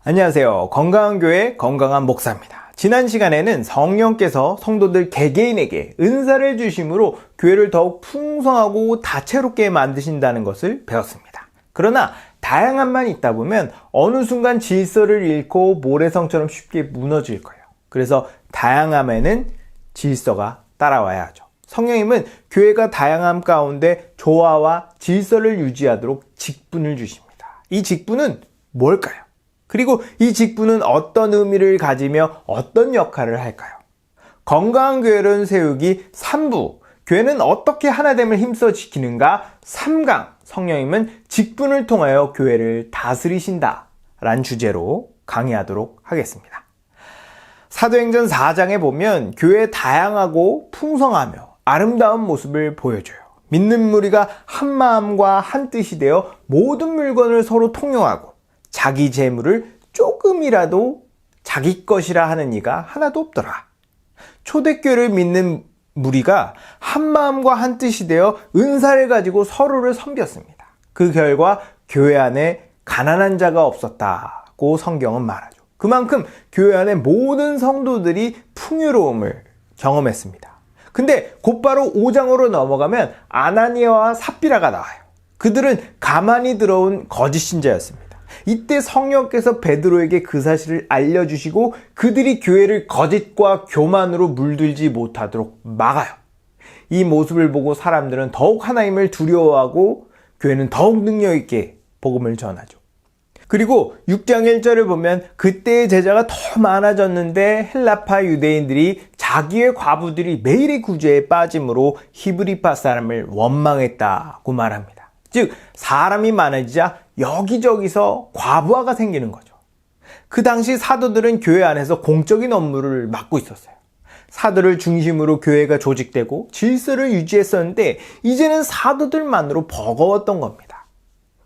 안녕하세요. 건강한 교회 건강한 목사입니다. 지난 시간에는 성령께서 성도들 개개인에게 은사를 주심으로 교회를 더욱 풍성하고 다채롭게 만드신다는 것을 배웠습니다. 그러나 다양함만 있다 보면 어느 순간 질서를 잃고 모래성처럼 쉽게 무너질 거예요. 그래서 다양함에는 질서가 따라와야 하죠. 성령님은 교회가 다양함 가운데 조화와 질서를 유지하도록 직분을 주십니다. 이 직분은 뭘까요? 그리고 이 직분은 어떤 의미를 가지며 어떤 역할을 할까요? 건강한 교회를 세우기 3부, 교회는 어떻게 하나됨을 힘써 지키는가 3강, 성령님은 직분을 통하여 교회를 다스리신다 라는 주제로 강의하도록 하겠습니다. 사도행전 4장에 보면 교회의 다양하고 풍성하며 아름다운 모습을 보여줘요. 믿는 무리가 한 마음과 한 뜻이 되어 모든 물건을 서로 통용하고 자기 재물을 조금이라도 자기 것이라 하는 이가 하나도 없더라. 초대교회를 믿는 무리가 한 마음과 한 뜻이 되어 은사를 가지고 서로를 섬겼습니다. 그 결과 교회 안에 가난한 자가 없었다고 성경은 말하죠. 그만큼 교회 안에 모든 성도들이 풍요로움을 경험했습니다. 근데 곧바로 5장으로 넘어가면 아나니아와 삽비라가 나와요. 그들은 가만히 들어온 거짓 신자였습니다. 이때 성령께서 베드로에게 그 사실을 알려주시고 그들이 교회를 거짓과 교만으로 물들지 못하도록 막아요. 이 모습을 보고 사람들은 더욱 하나님을 두려워하고 교회는 더욱 능력 있게 복음을 전하죠. 그리고 6장 1절을 보면 그때의 제자가 더 많아졌는데 헬라파 유대인들이 자기의 과부들이 매일의 구제에 빠짐으로 히브리파 사람을 원망했다고 말합니다. 즉 사람이 많아지자 여기저기서 과부하가 생기는 거죠. 그 당시 사도들은 교회 안에서 공적인 업무를 맡고 있었어요. 사도를 중심으로 교회가 조직되고 질서를 유지했었는데 이제는 사도들만으로 버거웠던 겁니다.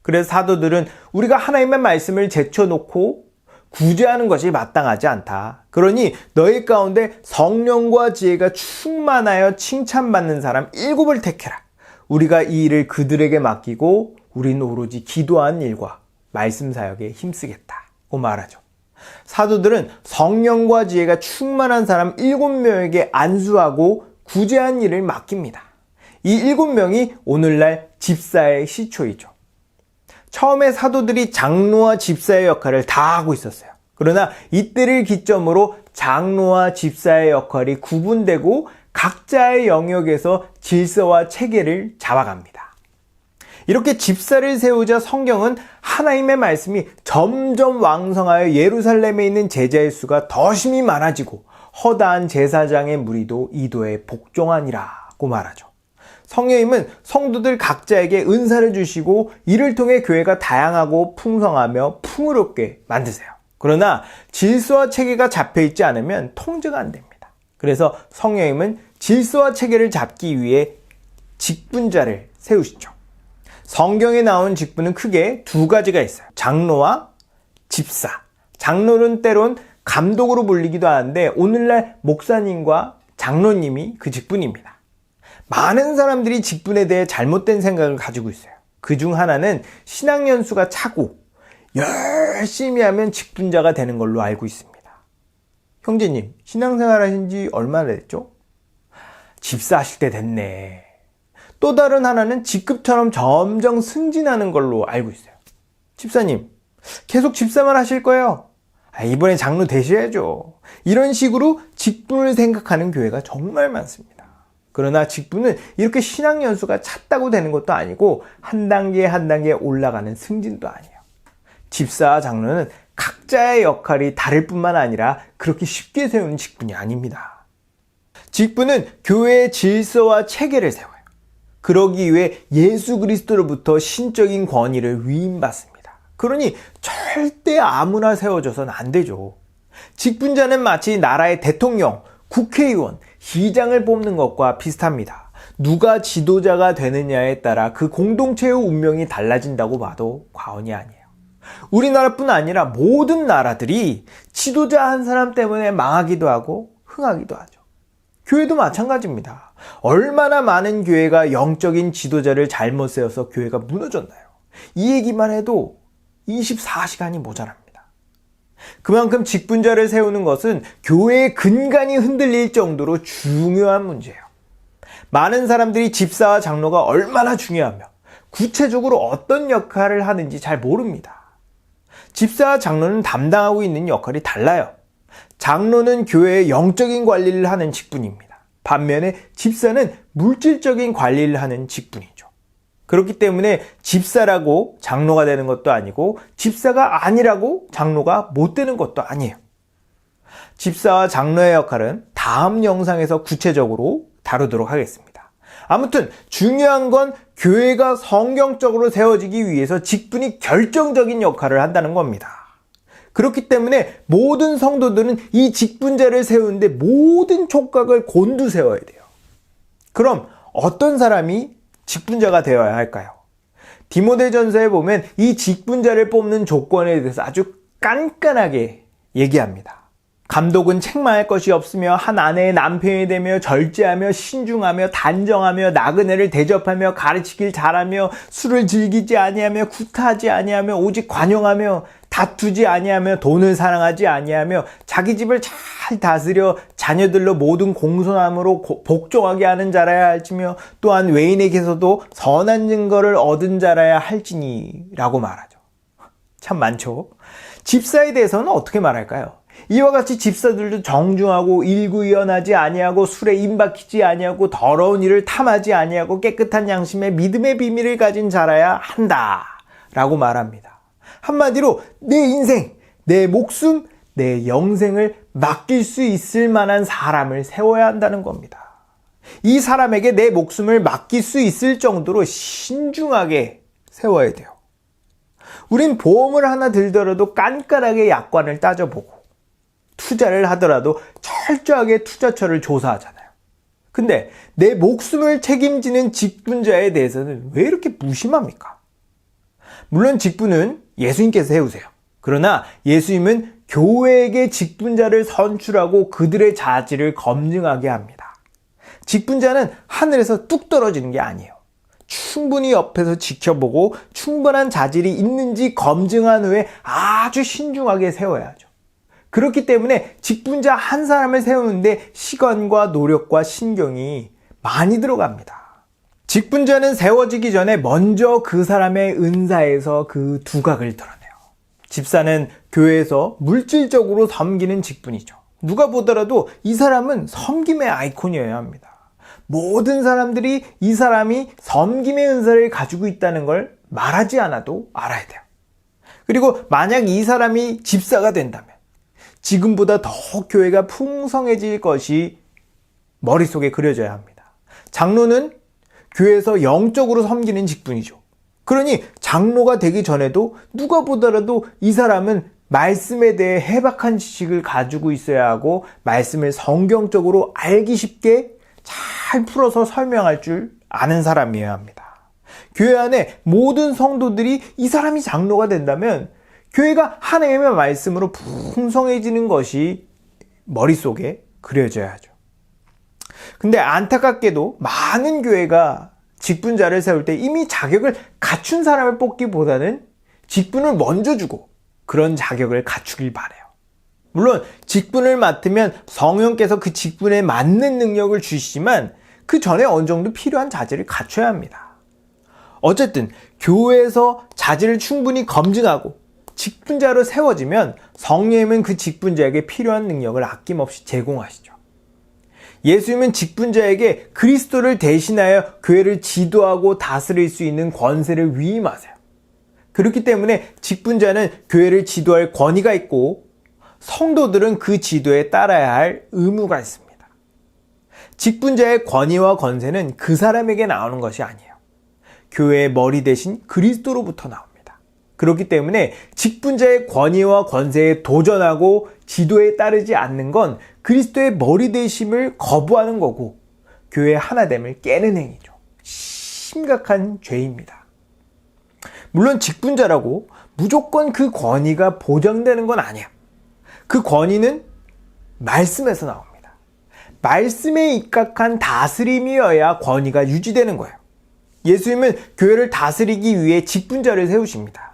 그래서 사도들은 우리가 하나님의 말씀을 제쳐놓고 구제하는 것이 마땅하지 않다. 그러니 너희 가운데 성령과 지혜가 충만하여 칭찬받는 사람 7을 택해라. 우리가 이 일을 그들에게 맡기고 우리는 오로지 기도하는 일과 말씀 사역에 힘쓰겠다고 말하죠. 사도들은 성령과 지혜가 충만한 사람 7명에게 안수하고 구제하는 일을 맡깁니다. 이 7명이 오늘날 집사의 시초이죠. 처음에 사도들이 장로와 집사의 역할을 다 하고 있었어요. 그러나 이때를 기점으로 장로와 집사의 역할이 구분되고 각자의 영역에서 질서와 체계를 잡아갑니다. 이렇게 집사를 세우자 성경은 하나님의 말씀이 점점 왕성하여 예루살렘에 있는 제자의 수가 더 심히 많아지고 허다한 제사장의 무리도 이도에 복종하니라고 말하죠. 성령님은 성도들 각자에게 은사를 주시고 이를 통해 교회가 다양하고 풍성하며 풍요롭게 만드세요. 그러나 질서와 체계가 잡혀있지 않으면 통제가 안 됩니다. 그래서 성령님은 질서와 체계를 잡기 위해 직분자를 세우시죠. 성경에 나온 직분은 크게 두 가지가 있어요. 장로와 집사. 장로는 때론 감독으로 불리기도 하는데 오늘날 목사님과 장로님이 그 직분입니다. 많은 사람들이 직분에 대해 잘못된 생각을 가지고 있어요. 그중 하나는 신학연수가 차고 열심히 하면 직분자가 되는 걸로 알고 있습니다. 형제님, 신앙생활 하신 지 얼마나 됐죠? 집사 하실 때 됐네. 또 다른 하나는 직급처럼 점점 승진하는 걸로 알고 있어요. 집사님, 계속 집사만 하실 거예요? 이번에 장로 되셔야죠. 이런 식으로 직분을 생각하는 교회가 정말 많습니다. 그러나 직분은 이렇게 신학연수가 찼다고 되는 것도 아니고 한 단계 한 단계 올라가는 승진도 아니에요. 집사와 장로는 각자의 역할이 다를 뿐만 아니라 그렇게 쉽게 세우는 직분이 아닙니다. 직분은 교회의 질서와 체계를 세워요. 그러기 위해 예수 그리스도로부터 신적인 권위를 위임받습니다. 그러니 절대 아무나 세워져서는 안 되죠. 직분자는 마치 나라의 대통령, 국회의원, 시장을 뽑는 것과 비슷합니다. 누가 지도자가 되느냐에 따라 그 공동체의 운명이 달라진다고 봐도 과언이 아니에요. 우리나라뿐 아니라 모든 나라들이 지도자 한 사람 때문에 망하기도 하고 흥하기도 하죠. 교회도 마찬가지입니다. 얼마나 많은 교회가 영적인 지도자를 잘못 세워서 교회가 무너졌나요? 이 얘기만 해도 24시간이 모자랍니다. 그만큼 직분자를 세우는 것은 교회의 근간이 흔들릴 정도로 중요한 문제예요. 많은 사람들이 집사와 장로가 얼마나 중요하며 구체적으로 어떤 역할을 하는지 잘 모릅니다. 집사와 장로는 담당하고 있는 역할이 달라요. 장로는 교회의 영적인 관리를 하는 직분입니다. 반면에 집사는 물질적인 관리를 하는 직분이죠. 그렇기 때문에 집사라고 장로가 되는 것도 아니고 집사가 아니라고 장로가 못 되는 것도 아니에요. 집사와 장로의 역할은 다음 영상에서 구체적으로 다루도록 하겠습니다. 아무튼 중요한 건 교회가 성경적으로 세워지기 위해서 직분이 결정적인 역할을 한다는 겁니다. 그렇기 때문에 모든 성도들은 이 직분자를 세우는데 모든 촉각을 곤두세워야 돼요. 그럼 어떤 사람이 직분자가 되어야 할까요? 디모데전서에 보면 이 직분자를 뽑는 조건에 대해서 아주 깐깐하게 얘기합니다. 감독은 책망할 것이 없으며 한 아내의 남편이 되며 절제하며 신중하며 단정하며 나그네를 대접하며 가르치길 잘하며 술을 즐기지 아니하며 구타하지 아니하며 오직 관용하며 다투지 아니하며 돈을 사랑하지 아니하며 자기 집을 잘 다스려 자녀들로 모든 공손함으로 복종하게 하는 자라야 할지며 또한 외인에게서도 선한 증거를 얻은 자라야 할지니 라고 말하죠. 참 많죠. 집사에 대해서는 어떻게 말할까요? 이와 같이 집사들도 정중하고 일구이연하지 아니하고 술에 임박히지 아니하고 더러운 일을 탐하지 아니하고 깨끗한 양심에 믿음의 비밀을 가진 자라야 한다 라고 말합니다. 한마디로 내 인생, 내 목숨, 내 영생을 맡길 수 있을 만한 사람을 세워야 한다는 겁니다. 이 사람에게 내 목숨을 맡길 수 있을 정도로 신중하게 세워야 돼요. 우린 보험을 하나 들더라도 깐깐하게 약관을 따져보고 투자를 하더라도 철저하게 투자처를 조사하잖아요. 근데 내 목숨을 책임지는 직분자에 대해서는 왜 이렇게 무심합니까? 물론 직분은 예수님께서 세우세요. 그러나 예수님은 교회에게 직분자를 선출하고 그들의 자질을 검증하게 합니다. 직분자는 하늘에서 뚝 떨어지는 게 아니에요. 충분히 옆에서 지켜보고 충분한 자질이 있는지 검증한 후에 아주 신중하게 세워야죠. 그렇기 때문에 직분자 한 사람을 세우는데 시간과 노력과 신경이 많이 들어갑니다. 직분자는 세워지기 전에 먼저 그 사람의 은사에서 그 두각을 드러내요. 집사는 교회에서 물질적으로 섬기는 직분이죠. 누가 보더라도 이 사람은 섬김의 아이콘이어야 합니다. 모든 사람들이 이 사람이 섬김의 은사를 가지고 있다는 걸 말하지 않아도 알아야 돼요. 그리고 만약 이 사람이 집사가 된다면 지금보다 더 교회가 풍성해질 것이 머릿속에 그려져야 합니다. 장로는 교회에서 영적으로 섬기는 직분이죠. 그러니 장로가 되기 전에도 누가 보더라도 이 사람은 말씀에 대해 해박한 지식을 가지고 있어야 하고 말씀을 성경적으로 알기 쉽게 잘 풀어서 설명할 줄 아는 사람이어야 합니다. 교회 안에 모든 성도들이 이 사람이 장로가 된다면 교회가 하나님의 말씀으로 풍성해지는 것이 머릿속에 그려져야 하죠. 근데 안타깝게도 많은 교회가 직분자를 세울 때 이미 자격을 갖춘 사람을 뽑기보다는 직분을 먼저 주고 그런 자격을 갖추길 바라요. 물론 직분을 맡으면 성령께서 그 직분에 맞는 능력을 주시지만 그 전에 어느 정도 필요한 자질을 갖춰야 합니다. 어쨌든 교회에서 자질을 충분히 검증하고 직분자로 세워지면 성령님은 그 직분자에게 필요한 능력을 아낌없이 제공하시죠. 예수님은 직분자에게 그리스도를 대신하여 교회를 지도하고 다스릴 수 있는 권세를 위임하세요. 그렇기 때문에 직분자는 교회를 지도할 권위가 있고 성도들은 그 지도에 따라야 할 의무가 있습니다. 직분자의 권위와 권세는 그 사람에게 나오는 것이 아니에요. 교회의 머리 대신 그리스도로부터 나옵니다. 그렇기 때문에 직분자의 권위와 권세에 도전하고 지도에 따르지 않는 건 그리스도의 머리 되심을 거부하는 거고 교회의 하나됨을 깨는 행위죠. 심각한 죄입니다. 물론 직분자라고 무조건 그 권위가 보장되는 건 아니에요. 그 권위는 말씀에서 나옵니다. 말씀에 입각한 다스림이어야 권위가 유지되는 거예요. 예수님은 교회를 다스리기 위해 직분자를 세우십니다.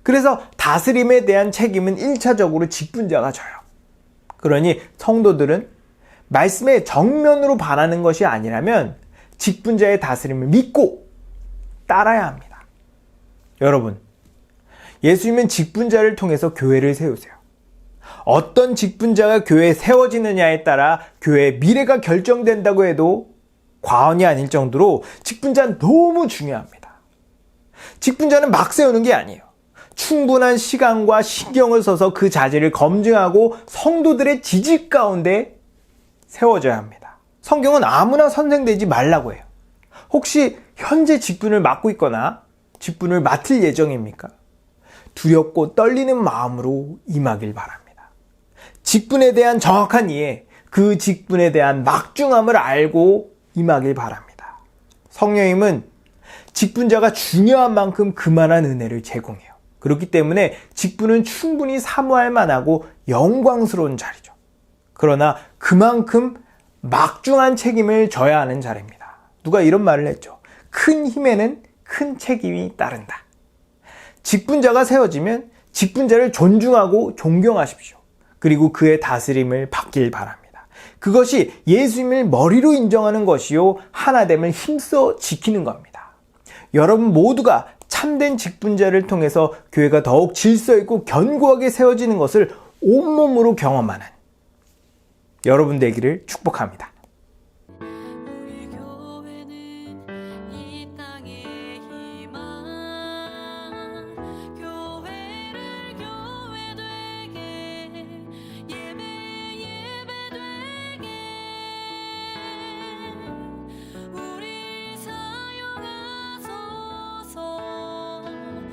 그래서 다스림에 대한 책임은 1차적으로 직분자가 져요. 그러니 성도들은 말씀에 정면으로 반하는 것이 아니라면 직분자의 다스림을 믿고 따라야 합니다. 여러분, 예수님은 직분자를 통해서 교회를 세우세요. 어떤 직분자가 교회에 세워지느냐에 따라 교회의 미래가 결정된다고 해도 과언이 아닐 정도로 직분자는 너무 중요합니다. 직분자는 막 세우는 게 아니에요. 충분한 시간과 신경을 써서 그 자질을 검증하고 성도들의 지지 가운데 세워져야 합니다. 성경은 아무나 선생되지 말라고 해요. 혹시 현재 직분을 맡고 있거나 직분을 맡을 예정입니까? 두렵고 떨리는 마음으로 임하길 바랍니다. 직분에 대한 정확한 이해, 그 직분에 대한 막중함을 알고 임하길 바랍니다. 성령님은 직분자가 중요한 만큼 그만한 은혜를 제공해요. 그렇기 때문에 직분은 충분히 사모할 만하고 영광스러운 자리죠. 그러나 그만큼 막중한 책임을 져야 하는 자리입니다. 누가 이런 말을 했죠. 큰 힘에는 큰 책임이 따른다. 직분자가 세워지면 직분자를 존중하고 존경하십시오. 그리고 그의 다스림을 받길 바랍니다. 그것이 예수님을 머리로 인정하는 것이요, 하나됨을 힘써 지키는 겁니다. 여러분 모두가 참된 직분자를 통해서 교회가 더욱 질서 있고 견고하게 세워지는 것을 온몸으로 경험하는 여러분 되기를 축복합니다.